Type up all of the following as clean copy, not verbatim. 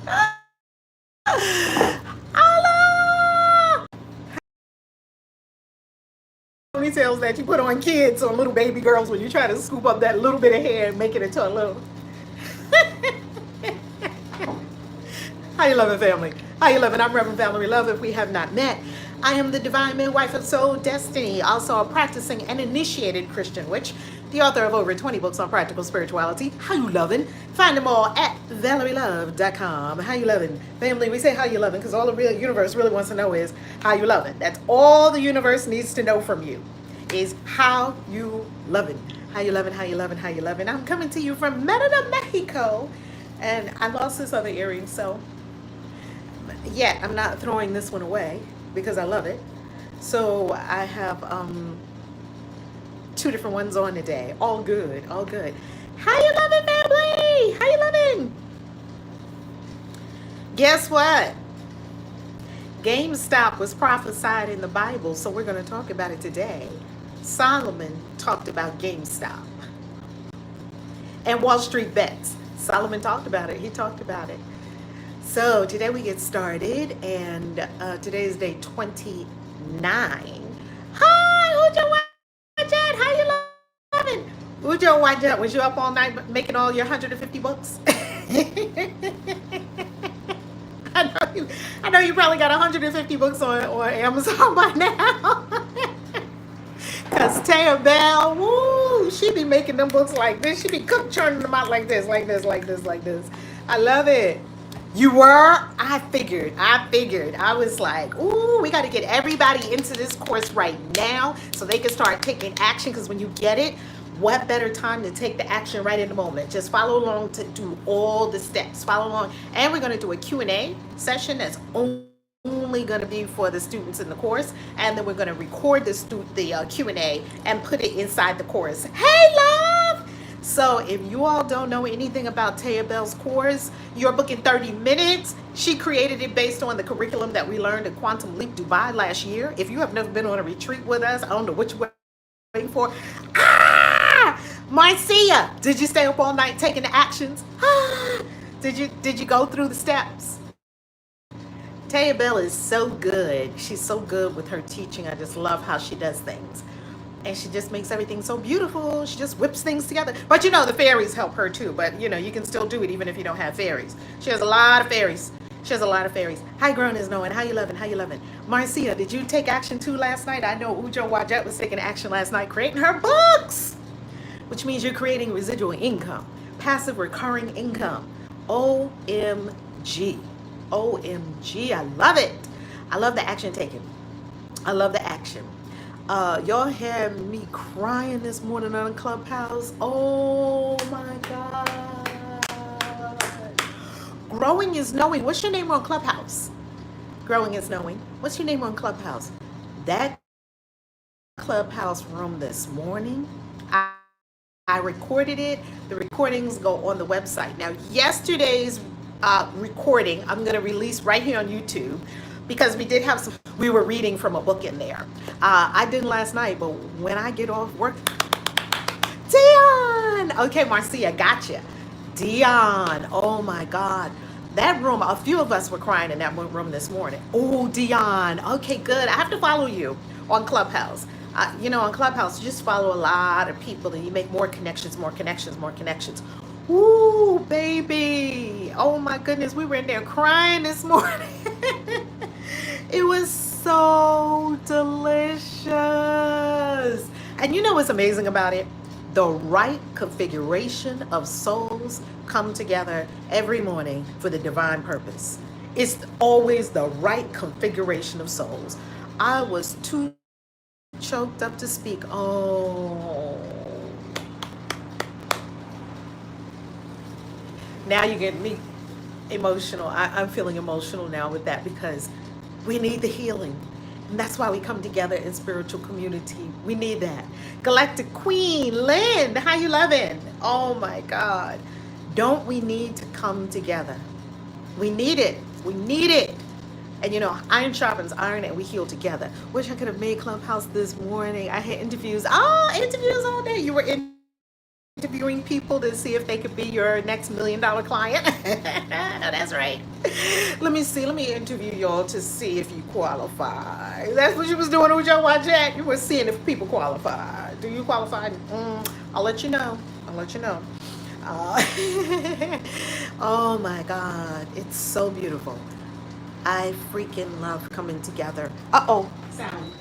Allah! Ponytails that you put on kids or little baby girls when you try to scoop up that little bit of hair and make it into a little. How you loving, family? How you loving? I'm Reverend Valerie Love. If we have not met, I am the divine midwife of soul destiny, also a practicing and initiated Christian witch, the author of over 20 books on practical spirituality. How you loving? Find them all at valerielove.com. How you loving? Family, we say how you loving because all the real universe really wants to know is how you loving. That's all the universe needs to know from you is how you loving. How you loving, how you loving, how you loving. I'm coming to you from Merida, Mexico. And I lost this other earring, so yet I'm not throwing this one away because I love it. So I have two different ones on today. All good, all good. How you loving, family? How you loving? Guess what? GameStop was prophesied in the Bible, so we're going to talk about it today. Solomon talked about GameStop and Wall Street bets. Solomon talked about it. He talked about it. So today we get started, and today is day 29. Hi, Ujo Wajat. How you loving? Ujo Wajat, was you up all night making all your 150 books? I know you probably got 150 books on Amazon by now. Because Taya Bell, woo, she be making them books like this. She be churning them out like this, like this, like this, like this. I love it. You were? I figured. I was like, ooh, we got to get everybody into this course right now so they can start taking action, because when you get it, what better time to take the action right in the moment? Just follow along to do all the steps. Follow along. And we're going to do a Q&A session that's only going to be for the students in the course. And then we're going to record the Q&A and put it inside the course. Hey, love! So if you all don't know anything about Taya Bell's course, you're booking 30 minutes. She created it based on the curriculum that we learned at Quantum Leap Dubai last year. If you have never been on a retreat with us, I don't know what you're waiting for. Marcia, did you stay up all night taking the actions? Did you go through the steps? Taya Bell is so good. She's so good with her teaching. I just love how she does things. And she just makes everything so beautiful. She just whips things together. But you know, the fairies help her too. But you know, you can still do it even if you don't have fairies. She has a lot of fairies. Hi, grown is knowing. How you loving? How you loving? Marcia, did you take action too last night? I know Ujo Wajat was taking action last night, creating her books, which means you're creating residual income, passive recurring income. OMG. OMG. I love it. I love the action taken. I love the action. Y'all had me crying this morning on Clubhouse. Oh my God. Growing is knowing. What's your name on Clubhouse? Growing is knowing. What's your name on Clubhouse? That Clubhouse room this morning, I recorded it. The recordings go on the website. Now, yesterday's recording, I'm going to release right here on YouTube, because we were reading from a book in there. I didn't last night, but when I get off work, Dion! Okay, Marcia, gotcha. Dion, oh my God. That room, a few of us were crying in that room this morning. Oh, Dion, okay, good. I have to follow you on Clubhouse. On Clubhouse, you just follow a lot of people and you make more connections. Ooh, baby. Oh my goodness, we were in there crying this morning. It was so delicious. And you know what's amazing about it? The right configuration of souls come together every morning for the divine purpose. It's always the right configuration of souls. I was too choked up to speak. Oh. Now you get me emotional. I'm feeling emotional now with that, because we need the healing. And that's why we come together in spiritual community. We need that. Galactic Queen, Lynn, how you loving? Oh my God. Don't we need to come together? We need it. We need it. And iron sharpens iron, and we heal together. Wish I could have made Clubhouse this morning. I had interviews. Oh, interviews all day. You were in interviewing people to see if they could be your next $1 million client? No, that's right. Let me see. Let me interview y'all to see if you qualify. That's what you was doing with your watch at. You were seeing if people qualify. Do you qualify? I'll let you know. I'll let you know. Uh, oh my God. It's so beautiful. I freaking love coming together. Uh-oh. Sound.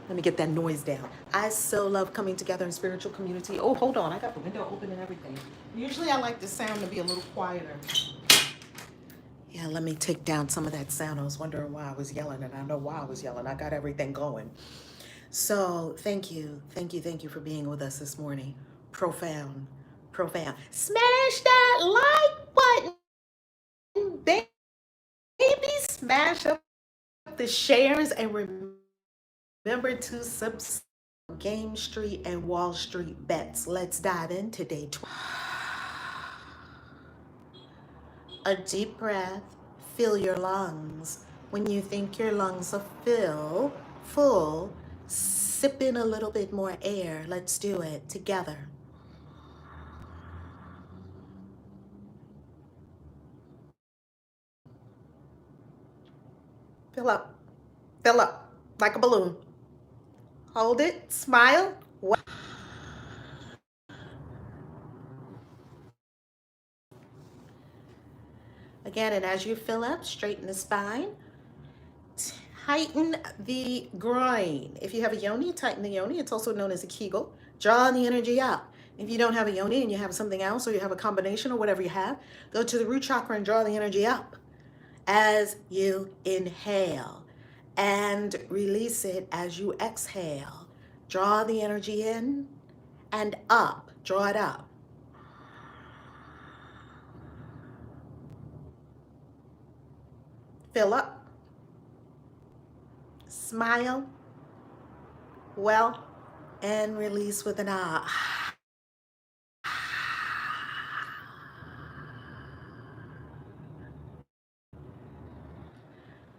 Let me get that noise down. I so love coming together in spiritual community. Oh, hold on. I got the window open and everything. Usually I like the sound to be a little quieter. Yeah, let me take down some of that sound. I was wondering why I was yelling, and I know why I was yelling. I got everything going. So thank you. Thank you. Thank you for being with us this morning. Profound. Profound. Smash that like button, baby. Smash up the shares and remember to subscribe. Game Street and Wall Street bets. Let's dive in today. A deep breath. Fill your lungs. When you think your lungs are full, sip in a little bit more air. Let's do it together. Fill up. Fill up like a balloon. Hold it. Smile. Again, and as you fill up, straighten the spine. Tighten the groin. If you have a yoni, tighten the yoni. It's also known as a kegel. Draw the energy up. If you don't have a yoni and you have something else, or you have a combination or whatever you have, go to the root chakra and draw the energy up as you inhale and release it as you exhale. Draw the energy in and up. Draw it up. Fill up. Smile. Well, and release with an ah.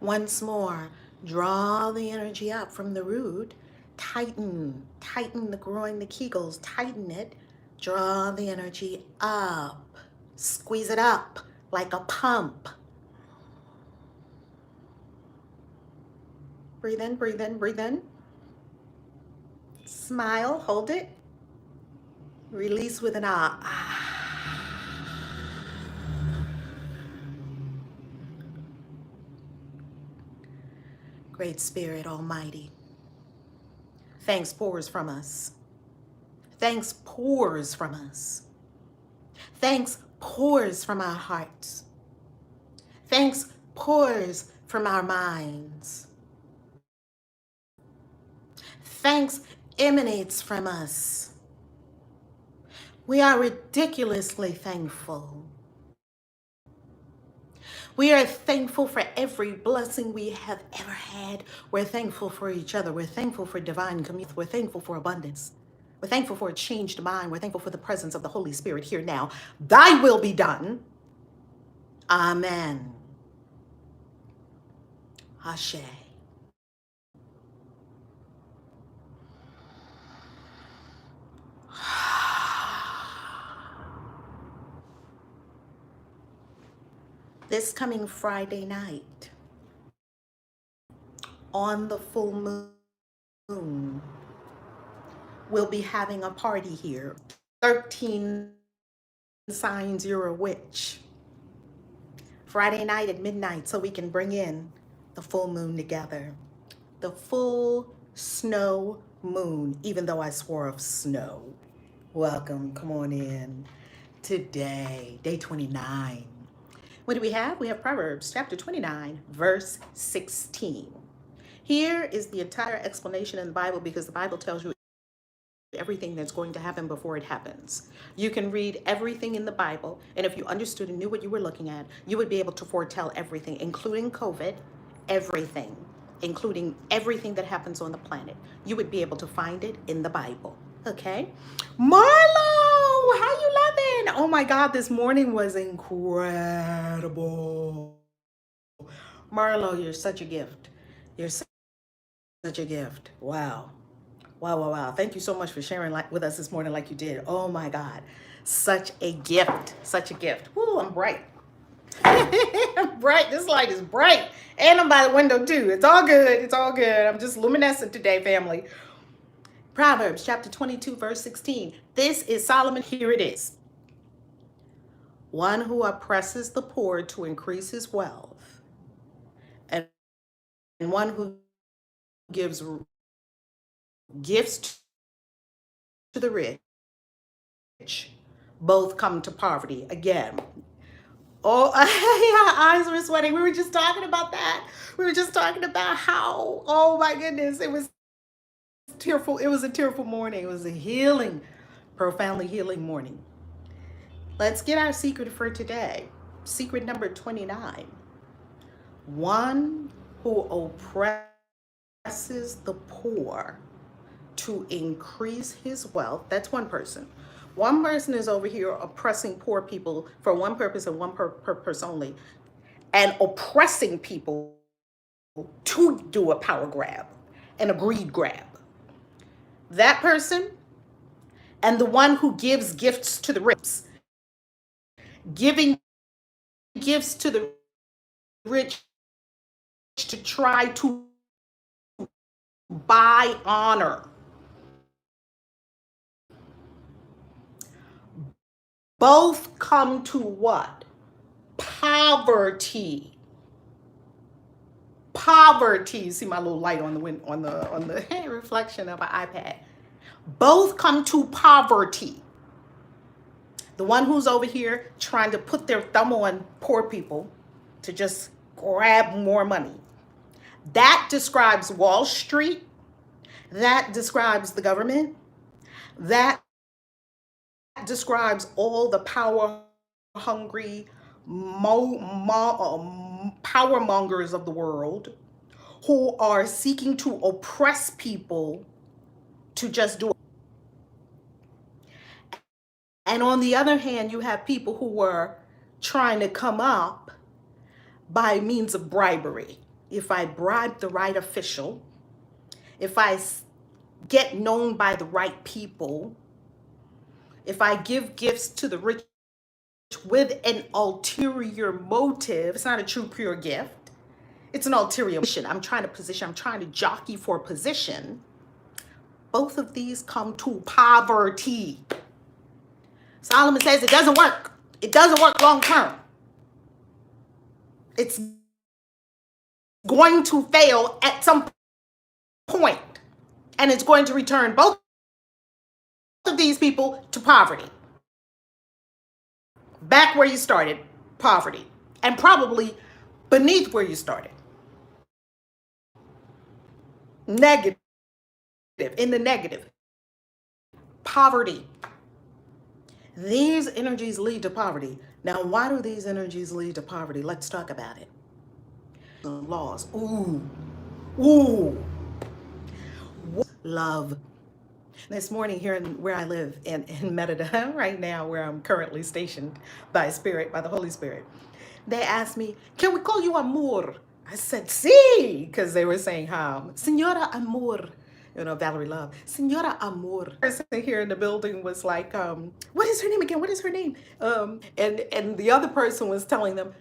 Once more, draw the energy up from the root. Tighten the groin, the kegels, tighten it. Draw the energy up. Squeeze it up like a pump. Breathe in, breathe in, breathe in. Smile, hold it. Release with an ah. Great Spirit Almighty. Thanks pours from us. Thanks pours from us. Thanks pours from our hearts. Thanks pours from our minds. Thanks emanates from us. We are ridiculously thankful. We are thankful for every blessing we have ever had. We're thankful for each other. We're thankful for divine community. We're thankful for abundance. We're thankful for a changed mind. We're thankful for the presence of the Holy Spirit here now. Thy will be done. Amen. Ashe. This coming Friday night, on the full moon, we'll be having a party here. 13 signs you're a witch. Friday night at midnight, so we can bring in the full moon together. The full snow moon, even though I swore of snow. Welcome, come on in. Today, day 29. What do we have? We have Proverbs chapter 29, verse 16. Here is the entire explanation in the Bible, because the Bible tells you everything that's going to happen before it happens. You can read everything in the Bible, and if you understood and knew what you were looking at, you would be able to foretell everything, including COVID, everything, including everything that happens on the planet. You would be able to find it in the Bible. Okay? Marlo, how you loving? Oh my God, this morning was incredible. Marlo, you're such a gift. You're such a gift. Wow. Wow, wow, wow. Thank you so much for sharing with us this morning like you did. Oh my God. Such a gift. Such a gift. Woo, I'm bright. I'm bright. This light is bright. And I'm by the window too. It's all good. It's all good. I'm just luminescent today, family. Proverbs chapter 22, verse 16. This is Solomon. Here it is. One who oppresses the poor to increase his wealth, and one who gives gifts to the rich, both come to poverty. Again, oh, yeah, eyes were sweating. We were just talking about that. We were just talking about how, oh my goodness, it was tearful. It was a tearful morning. It was a healing, profoundly healing morning. Let's get our secret for today. Secret number 29. One who oppresses the poor to increase his wealth. That's one person. One person is over here oppressing poor people for one purpose and one purpose only, and oppressing people to do a power grab and a greed grab. That person and the one who gives gifts to the rich, giving gifts to the rich to try to buy honor. Both come to what? Poverty. Poverty. See my little light on the reflection of an iPad. Both come to poverty. The one who's over here trying to put their thumb on poor people to just grab more money. That describes Wall Street. That describes the government. That describes all the power-hungry power mongers of the world who are seeking to oppress people to just do it. And on the other hand, you have people who were trying to come up by means of bribery. If I bribe the right official, if I get known by the right people, if I give gifts to the rich with an ulterior motive, it's not a true pure gift. It's an ulterior mission. I'm trying to jockey for position. Both of these come to poverty. Solomon says it doesn't work. It doesn't work long term. It's going to fail at some point, and it's going to return both of these people to poverty. Back where you started, poverty, and probably beneath where you started. Negative, in the negative. Poverty. These energies lead to poverty. Now, why do these energies lead to poverty? Let's talk about it. Laws. Ooh. Love. This morning here where I live in Merida, right now where I'm currently stationed by Spirit, by the Holy Spirit, they asked me, can we call you Amor? I said, sí, because they were saying how, Senora Amor. You know, Valerie Love. Senora Amor. The person here in the building was like, what is her name again? What is her name? And the other person was telling them,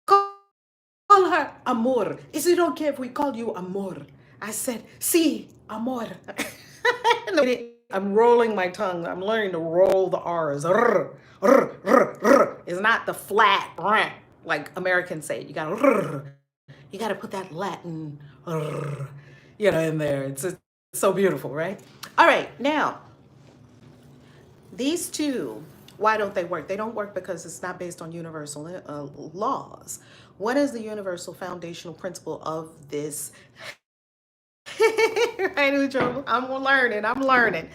call her Amor. Is it okay if we call you Amor? I said, sí, Amor. I'm rolling my tongue. I'm learning to roll the R's. It's not the flat, like Americans say. You gotta put that Latin, in there. It's so beautiful, right? All right, now, these two, why don't they work? They don't work because it's not based on universal laws. What is the universal foundational principle of this? Right, Ujo? I'm learning.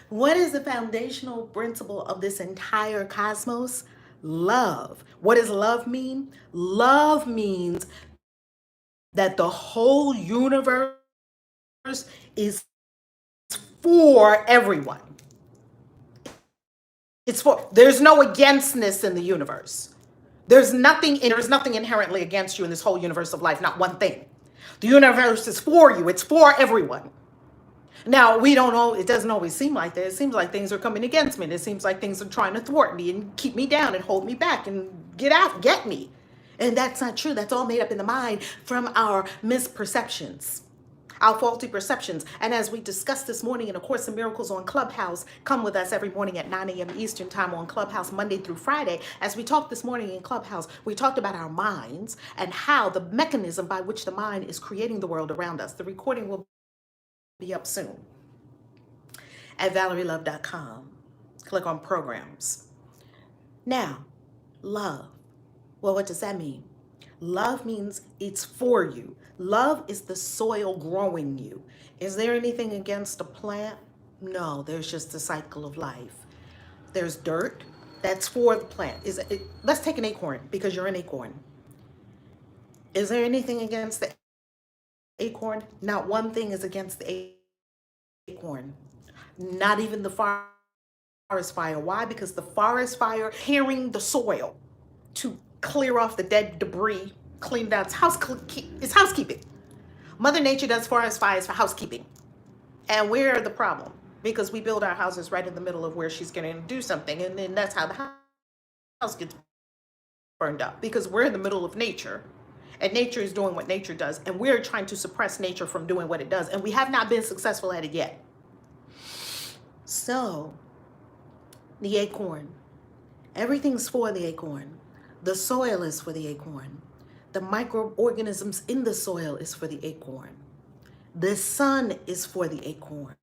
What is the foundational principle of this entire cosmos? Love. What does love mean? Love means that the whole universe is for everyone. There's no againstness in the universe. There's nothing inherently against you in this whole universe of life, not one thing. The universe is for you. It's for everyone. Now, we don't know, it doesn't always seem like that. It seems like things are coming against me. It seems like things are trying to thwart me and keep me down and hold me back and get me. And that's not true. That's all made up in the mind from our misperceptions, our faulty perceptions. And as we discussed this morning in A Course in Miracles on Clubhouse, come with us every morning at 9 a.m. Eastern Time on Clubhouse, Monday through Friday. As we talked this morning in Clubhouse, we talked about our minds and how the mechanism by which the mind is creating the world around us. The recording will be up soon at valerielove.com. Click on programs. Now, love. Well, what does that mean? Love means it's for you. Love is the soil growing you. Is there anything against a plant? No, there's just the cycle of life. There's dirt. That's for the plant. Let's take an acorn because you're an acorn. Is there anything against the acorn? Not one thing is against the acorn. Not even the forest fire. Why? Because the forest fire clearing the soil to clear off the dead debris, clean out. It's housekeeping. Mother Nature does forest fires for housekeeping. And we're the problem because we build our houses right in the middle of where she's going to do something. And then that's how the house gets burned up because we're in the middle of nature. And nature is doing what nature does. And we're trying to suppress nature from doing what it does. And we have not been successful at it yet. So, the acorn. Everything's for the acorn. The soil is for the acorn. The microorganisms in the soil is for the acorn. The sun is for the acorn.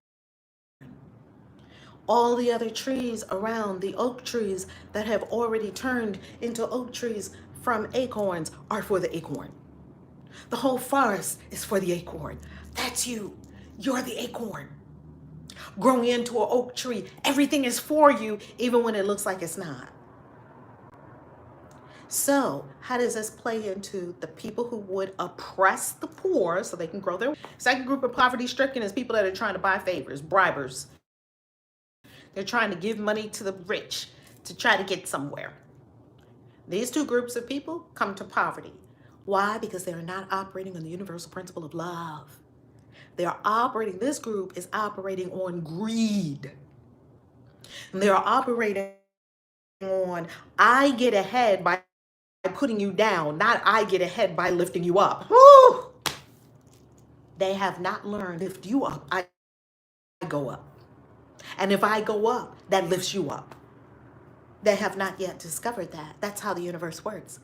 All the other trees around, the oak trees that have already turned into oak trees from acorns are for the acorn. The whole forest is for the acorn. That's you. You're the acorn. Growing into an oak tree, everything is for you, even when it looks like it's not. So how does this play into the people who would oppress the poor so they can grow their... Second group of poverty stricken is people that are trying to buy favors, bribers. They're trying to give money to the rich to try to get somewhere. These two groups of people come to poverty. Why? Because they are not operating on the universal principle of love. This group is operating on greed. And they are operating on, I get ahead by putting you down, not I get ahead by lifting you up. Woo! They have not learned to lift you up. I go up. And if I go up, that lifts you up. They have not yet discovered that. That's how the universe works.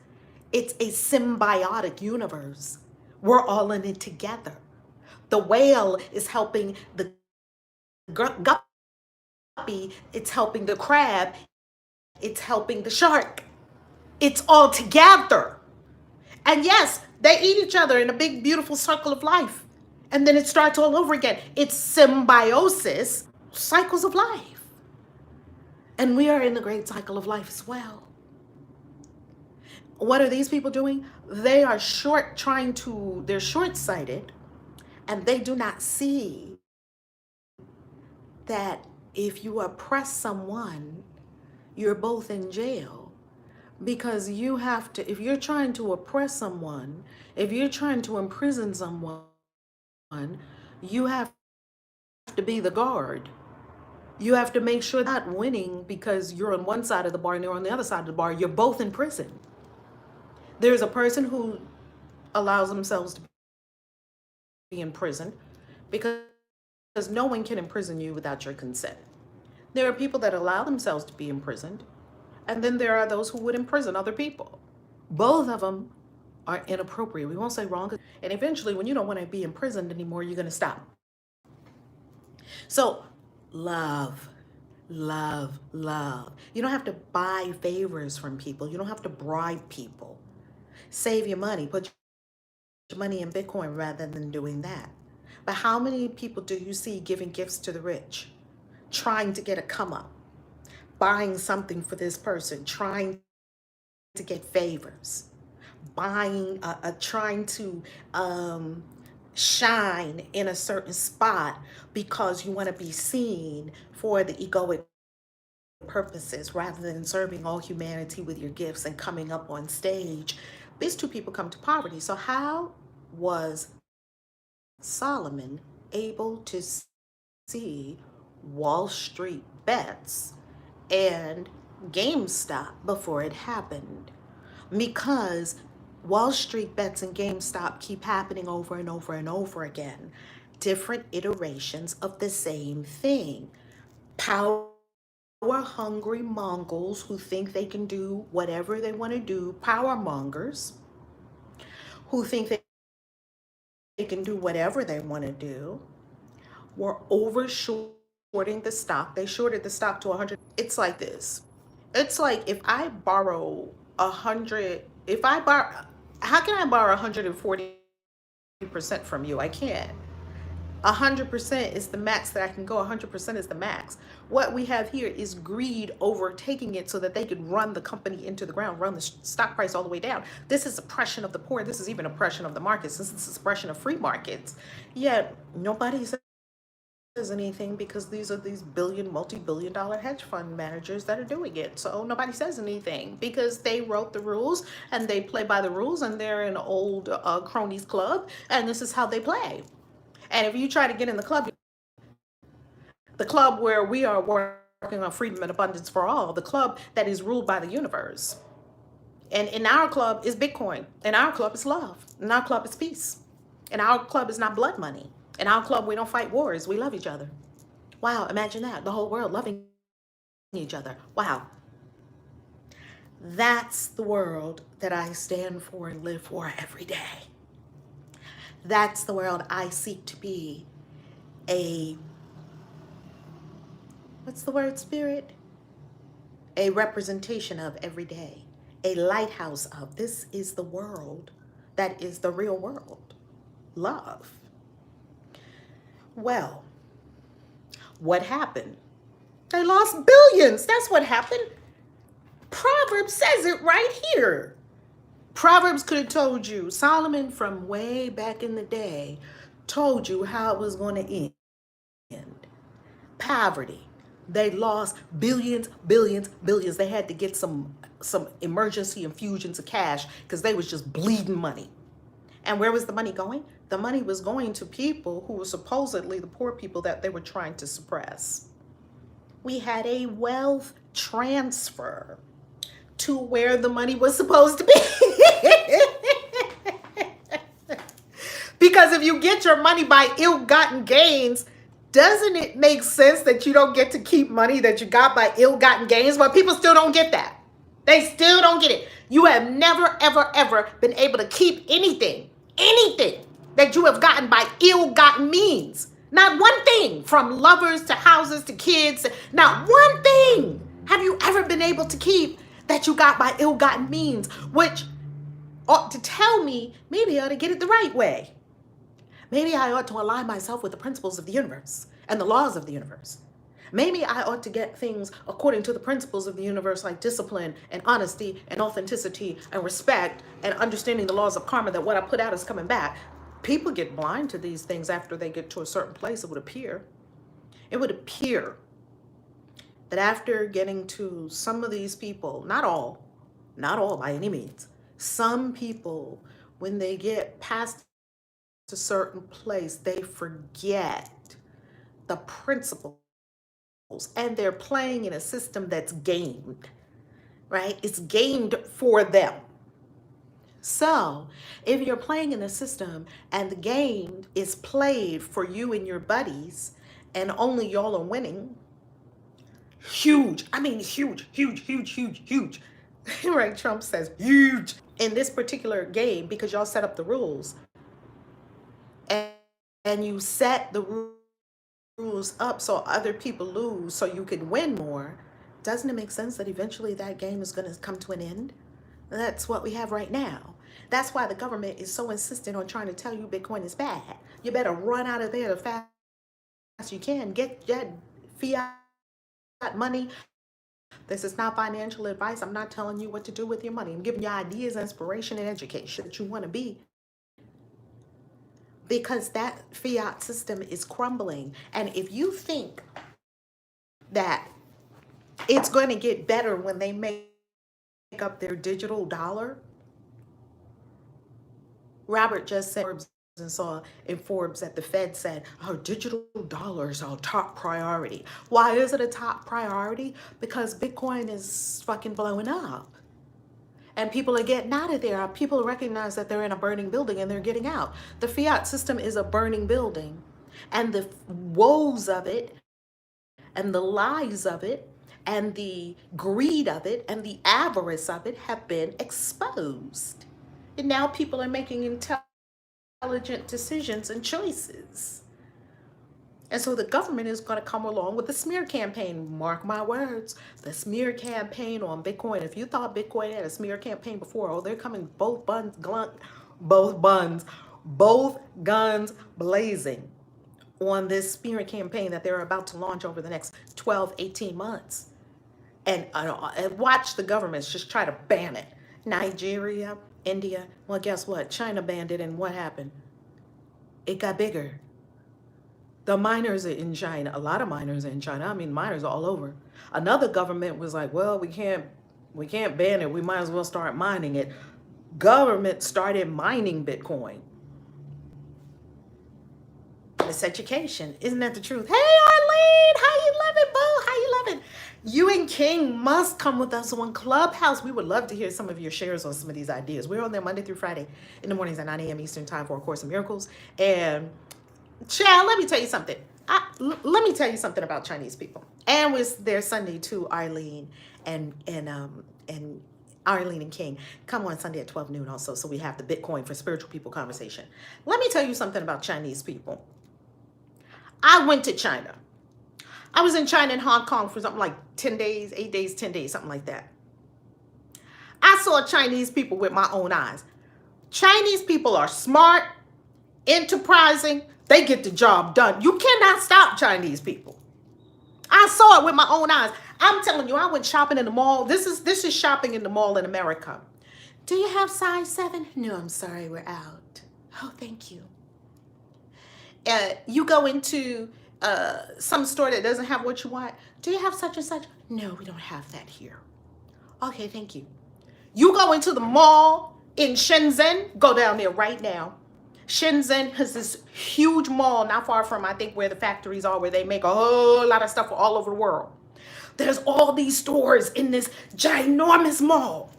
It's a symbiotic universe. We're all in it together. The whale is helping the guppy. It's helping the crab. It's helping the shark. It's all together. And yes, they eat each other in a big, beautiful circle of life. And then it starts all over again. It's symbiosis, cycles of life. And we are in the great cycle of life as well. What are these people doing? They are they're short-sighted, and they do not see that if you oppress someone, you're both in jail. Because you have to, if you're trying to oppress someone, if you're trying to imprison someone, you have to be the guard. You have to make sure they're not winning because you're on one side of the bar and they're on the other side of the bar. You're both in prison. There's a person who allows themselves to be in prison because no one can imprison you without your consent. There are people that allow themselves to be imprisoned, and then there are those who would imprison other people. Both of them are inappropriate. We won't say wrong. And eventually, when you don't want to be imprisoned anymore, you're going to stop. So, love. Love, love. You don't have to buy favors from people. You don't have to bribe people. Save your money. Put your money in Bitcoin rather than doing that. But how many people do you see giving gifts to the rich? Trying to get a come up. Buying something for this person. Trying to get favors. Trying to shine in a certain spot because you want to be seen for the egoic purposes rather than serving all humanity with your gifts and coming up on stage. These two people come to poverty. So how was Solomon able to see Wall Street bets and GameStop before it happened, because Wall Street bets and GameStop keep happening over and over and over again. Different iterations of the same thing. Power hungry Mongols who think they can do whatever they want to do, power mongers who think they can do whatever they want to do, were over shorting the stock. They shorted the stock to 100. It's like this. It's like if I borrow 100, if I borrow, how can I borrow 140% from you? I can't. 100% is the max that I can go. 100% is the max. What we have here is greed overtaking it so that they could run the company into the ground, run the stock price all the way down. This is oppression of the poor. This is even oppression of the markets. This is oppression of free markets. Yet nobody says anything because these are these multi-billion dollar hedge fund managers that are doing it. So nobody says anything because they wrote the rules and they play by the rules, and they're an old cronies club, and this is how they play. And if you try to get in the club where we are working on freedom and abundance for all, the club that is ruled by the universe. And in our club is Bitcoin. In our club is love. In our club is peace. In our club is not blood money. In our club, we don't fight wars. We love each other. Wow, imagine that. The whole world loving each other. Wow. That's the world that I stand for and live for every day. That's the world I seek to be a, what's the word, spirit? A representation of every day. A lighthouse of. This is the world that is the real world. Love. Well, what happened? They lost billions. That's what happened. Proverbs says it right here. Proverbs could have told you, Solomon from way back in the day told you how it was going to end. Poverty. They lost billions, billions, billions. They had to get some emergency infusions of cash because they was just bleeding money. And where was the money going? The money was going to people who were supposedly the poor people that they were trying to suppress. We had a wealth transfer to where the money was supposed to be. Because if you get your money by ill-gotten gains, doesn't it make sense that you don't get to keep money that you got by ill-gotten gains? But people still don't get that. They still don't get it. You have never, ever, ever been able to keep anything that you have gotten by ill-gotten means. Not one thing, from lovers to houses to kids, not one thing have you ever been able to keep that you got by ill-gotten means, which ought to tell me maybe I ought to get it the right way. Maybe I ought to align myself with the principles of the universe and the laws of the universe. Maybe I ought to get things according to the principles of the universe, like discipline and honesty and authenticity and respect and understanding the laws of karma, that what I put out is coming back. People get blind to these things after they get to a certain place, it would appear. It would appear that after getting to some of these people, not all by any means, some people, when they get past a certain place, they forget the principles, and they're playing in a system that's gamed, right? It's gamed for them. So if you're playing in a system and the game is played for you and your buddies and only y'all are winning, huge, I mean huge, right? Trump says huge in this particular game, because y'all set up the rules and you set the rules up so other people lose so you can win more. Doesn't it make sense that eventually that game is going to come to an end? That's what we have right now. That's why the government is so insistent on trying to tell you Bitcoin is bad. You better run out of there as fast as you can. Get that fiat money. This is not financial advice. I'm not telling you what to do with your money. I'm giving you ideas, inspiration, and education that you want to be. Because that fiat system is crumbling. And if you think that it's going to get better when they make up their digital dollar, Robert just said and saw in Forbes that the Fed said, oh, digital dollars are top priority. Why is it a top priority? Because Bitcoin is fucking blowing up. And people are getting out of there. People recognize that they're in a burning building and they're getting out. The fiat system is a burning building. And the woes of it, and the lies of it, and the greed of it, and the avarice of it have been exposed. And now people are making intelligent decisions and choices. And so the government is going to come along with the smear campaign. Mark my words, the smear campaign on Bitcoin. If you thought Bitcoin had a smear campaign before, oh, they're coming both guns blazing on this smear campaign that they're about to launch over the next 12, 18 months. And watch the governments just try to ban it. Nigeria, India, well, guess what? China banned it, and what happened? It got bigger. The miners are in China. A lot of miners are in China. I mean, miners are all over. Another government was like, well, we can't ban it. We might as well start mining it. Government started mining Bitcoin. It's education. Isn't that the truth? Hey, Arlene, how you loving, boo? How you loving? You and King must come with us on Clubhouse. We would love to hear some of your shares on some of these ideas. We're on there Monday through Friday in the mornings at 9 a.m. Eastern time for A Course in Miracles. And child, let me tell you something. Let me tell you something about Chinese people. And with their Sunday too, Arlene and Arlene and King come on Sunday at 12 noon also. So we have the Bitcoin for spiritual people conversation. Let me tell you something about Chinese people. I went to China. I was in China and Hong Kong for something like 10 days, 8 days, 10 days, something like that. I saw Chinese people with my own eyes. Chinese people are smart, enterprising. They get the job done. You cannot stop Chinese people. I saw it with my own eyes. I'm telling you, I went shopping in the mall. This is shopping in the mall in America. Do you have size 7? No, I'm sorry, we're out. Oh, thank you. You go into some store that doesn't have what you want. Do you have such and such? No, we don't have that here. Okay, thank you. You go into the mall in Shenzhen. Go down there right now. Shenzhen has this huge mall not far from, I think, where the factories are, where they make a whole lot of stuff for all over the world. There's all these stores in this ginormous mall.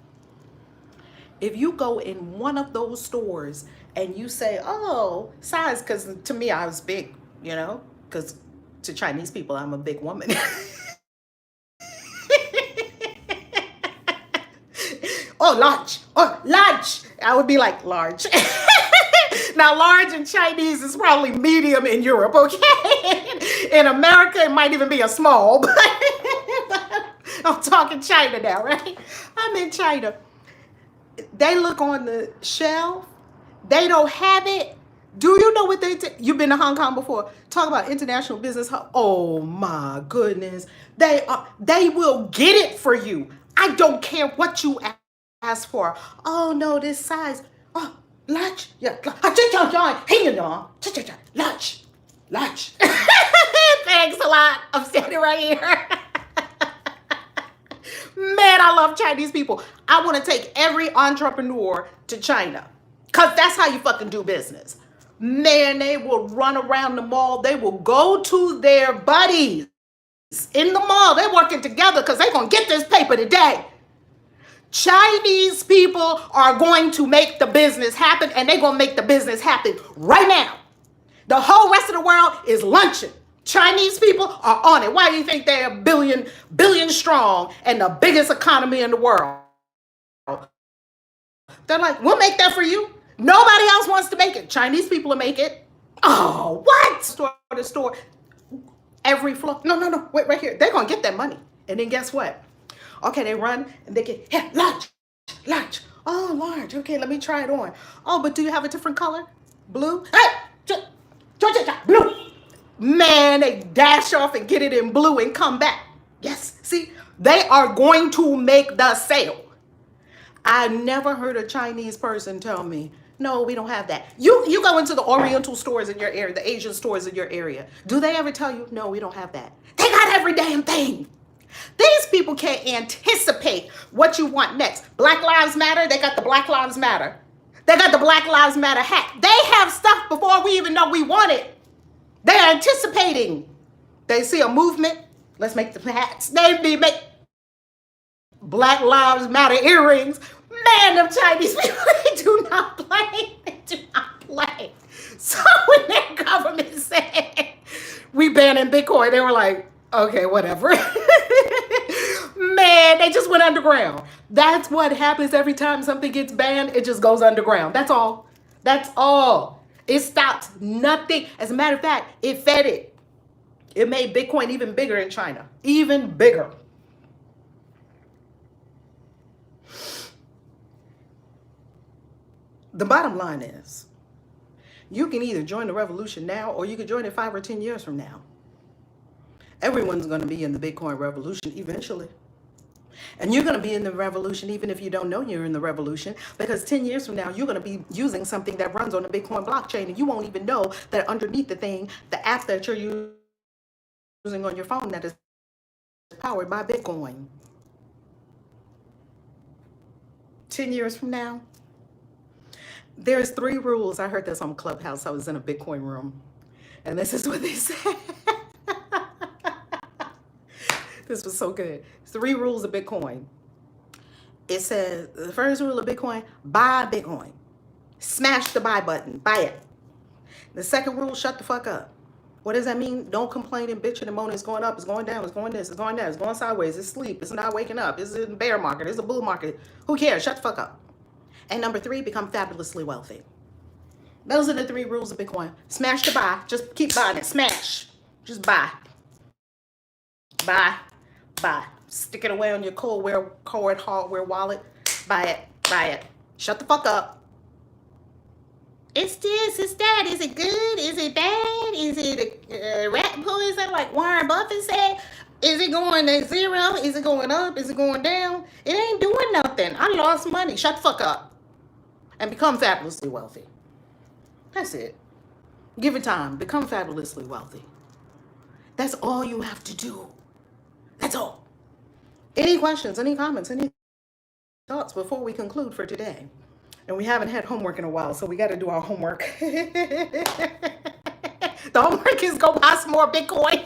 If you go in one of those stores and you say, oh, size, because to me, I was big, you know, because to Chinese people, I'm a big woman. Oh, large. Oh, large. I would be like, large. Now, large in Chinese is probably medium in Europe, okay? In America, it might even be a small, but I'm talking China now, right? I'm in China. They look on the shelf. They don't have it. Do you know what you've been to Hong Kong before? Talk about international business. Oh my goodness. They will get it for you. I don't care what you ask for. Oh no, this size. Oh, large. Yeah. Large. Large. Thanks a lot. I'm standing right here. Man, I love Chinese people. I want to take every entrepreneur to China. Because that's how you fucking do business. Man, they will run around the mall. They will go to their buddies in the mall. They're working together because they're going to get this paper today. Chinese people are going to make the business happen, and they're going to make the business happen right now. The whole rest of the world is lunching. Chinese people are on it. Why do you think they're a billion strong and the biggest economy in the world? They're like, we'll make that for you. Nobody else wants to make it. Chinese people will make it. Oh, what? Store to store. Every floor. No. Wait, right here. They're going to get that money. And then guess what? Okay, they run and they get, yeah, large. Oh, large. Okay, let me try it on. Oh, but do you have a different color? Blue? Hey, blue. Man, they dash off and get it in blue and come back. Yes, see, they are going to make the sale. I never heard a Chinese person tell me, no, we don't have that. You go into the Oriental stores in your area, the Asian stores in your area. Do they ever tell you, no, we don't have that? They got every damn thing. These people can't anticipate what you want next. Black Lives Matter, they got the Black Lives Matter. They got the Black Lives Matter hat. They have stuff before we even know we want it. They're anticipating. They see a movement. Let's make the hats. They make Black Lives Matter earrings. Man, them Chinese people, they do not play. They do not play. So when their government said, we banning Bitcoin, they were like, okay, whatever. Man, they just went underground. That's what happens every time something gets banned. It just goes underground. That's all. That's all. It stops nothing. As a matter of fact, it fed it. It made Bitcoin even bigger in China. Even bigger. The bottom line is, you can either join the revolution now or you can join it 5 or 10 years from now. Everyone's going to be in the Bitcoin revolution eventually. And you're going to be in the revolution even if you don't know you're in the revolution, because 10 years from now, you're going to be using something that runs on the Bitcoin blockchain, and you won't even know that underneath the thing, the app that you're using on your phone that is powered by Bitcoin. 10 years from now, there's 3 rules. I heard this on Clubhouse. I was in a Bitcoin room, and this is what they said. This was so good. 3 rules of Bitcoin. It says, the first rule of Bitcoin, buy Bitcoin. Smash the buy button. Buy it. The second rule, shut the fuck up. What does that mean? Don't complain and bitch and moan. It's going up. It's going down. It's going this. It's going down. It's going sideways. It's sleep. It's not waking up. It's in bear market. It's a bull market. Who cares? Shut the fuck up. And number 3, become fabulously wealthy. Those are the 3 rules of Bitcoin. Smash the buy. Just keep buying it. Smash. Just buy. Buy. Buy. Stick it away on your cold hardware wallet. Buy it. Buy it. Shut the fuck up. It's this, it's that. Is it good? Is it bad? Is it a rat poison like Warren Buffett said? Is it going to 0? Is it going up? Is it going down? It ain't doing nothing. I lost money. Shut the fuck up. And become fabulously wealthy. That's it. Give it time. Become fabulously wealthy. That's all you have to do. That's all. Any questions, any comments, any thoughts before we conclude for today? And we haven't had homework in a while, so we got to do our homework. The homework is go buy some more Bitcoin.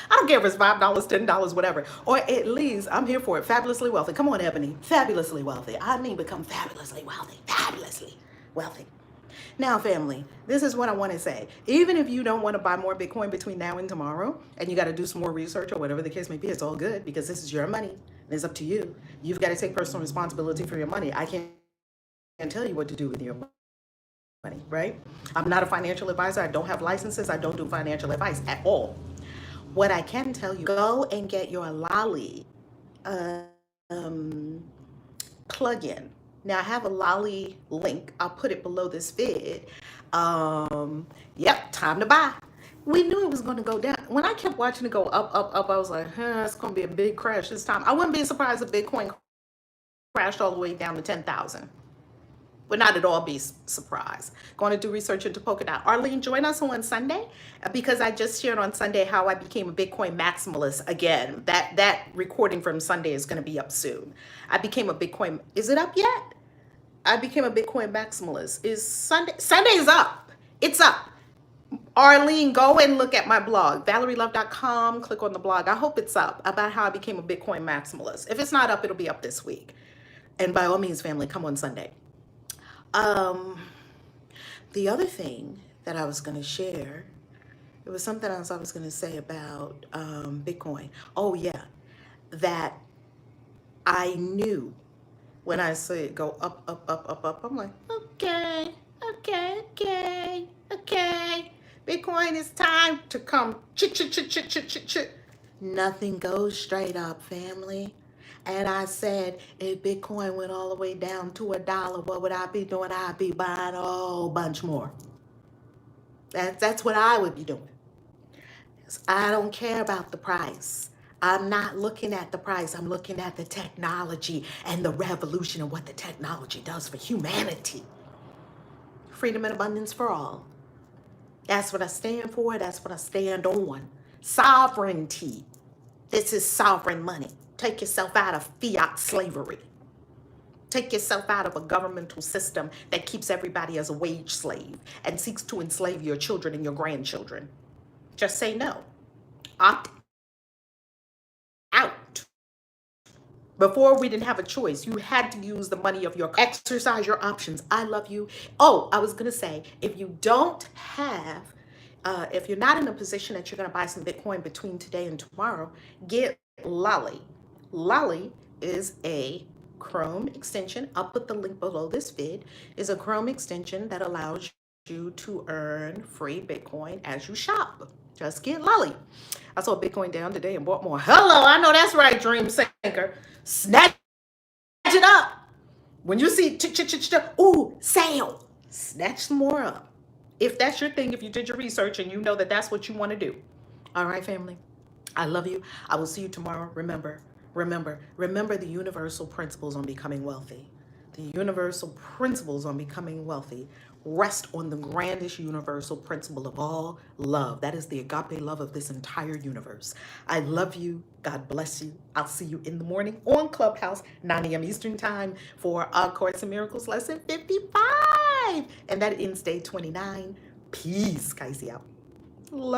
I don't care if it's $5, $10, whatever. Or at least, I'm here for it. Fabulously wealthy. Come on, Ebony. Fabulously wealthy. I mean, become fabulously wealthy. Fabulously wealthy. Now, family, this is what I want to say. Even if you don't want to buy more Bitcoin between now and tomorrow, and you got to do some more research or whatever the case may be, it's all good, because this is your money. And it's up to you. You've got to take personal responsibility for your money. I can't tell you what to do with your money, right? I'm not a financial advisor. I don't have licenses. I don't do financial advice at all. What I can tell you, go and get your Lolly plugin. Now I have a Lolly link. I'll put it below this vid. Yep, time to buy. We knew it was going to go down. When I kept watching it go up, up, up, I was like, it's going to be a big crash this time. I wouldn't be surprised if Bitcoin crashed all the way down to 10,000. Would not at all be surprised. Going to do research into Polkadot. Arlene, join us on Sunday, because I just shared on Sunday how I became a Bitcoin maximalist again. That recording from Sunday is going to be up soon. I became a Bitcoin. Is it up yet? I became a Bitcoin maximalist. Is Sunday? Sunday is up. It's up. Arlene, go and look at my blog, valerielove.com. Click on the blog. I hope it's up, about how I became a Bitcoin maximalist. If it's not up, it'll be up this week. And by all means, family, come on Sunday. The other thing that I was going to share, it was something else I was going to say about Bitcoin. Oh, yeah, that I knew when I saw it go up, up, up, up, up. I'm like, okay. Bitcoin, is time to come. Nothing goes straight up, family. And I said, if Bitcoin went all the way down to $1, what would I be doing? I'd be buying a whole bunch more. That's what I would be doing. I don't care about the price. I'm not looking at the price. I'm looking at the technology and the revolution and what the technology does for humanity. Freedom and abundance for all. That's what I stand for. That's what I stand on. Sovereignty. This is sovereign money. Take yourself out of fiat slavery. Take yourself out of a governmental system that keeps everybody as a wage slave and seeks to enslave your children and your grandchildren. Just say no. Opt out. Before, we didn't have a choice. You had to use the money of your exercise your options. I love you. Oh, I was going to say, if you don't have, if you're not in a position that you're going to buy some Bitcoin between today and tomorrow, get Lolly. Lolly is a Chrome extension. I'll put the link below this vid. Is a Chrome extension that allows you to earn free Bitcoin as you shop. Just get Lolly. I saw Bitcoin down today and bought more. Hello, I know that's right, Dream Sinker. Snatch it up. When you see, ooh, sale, snatch some more up. If that's your thing, if you did your research and you know that that's what you want to do. All right, family. I love you. I will see you tomorrow. Remember the universal principles on becoming wealthy. The universal principles on becoming wealthy rest on the grandest universal principle of all, love. That is the agape love of this entire universe. I love you. God bless you. I'll see you in the morning on Clubhouse, 9 a.m. Eastern Time for A Course in Miracles lesson 55. And that ends day 29. Peace. KAISI out. Love.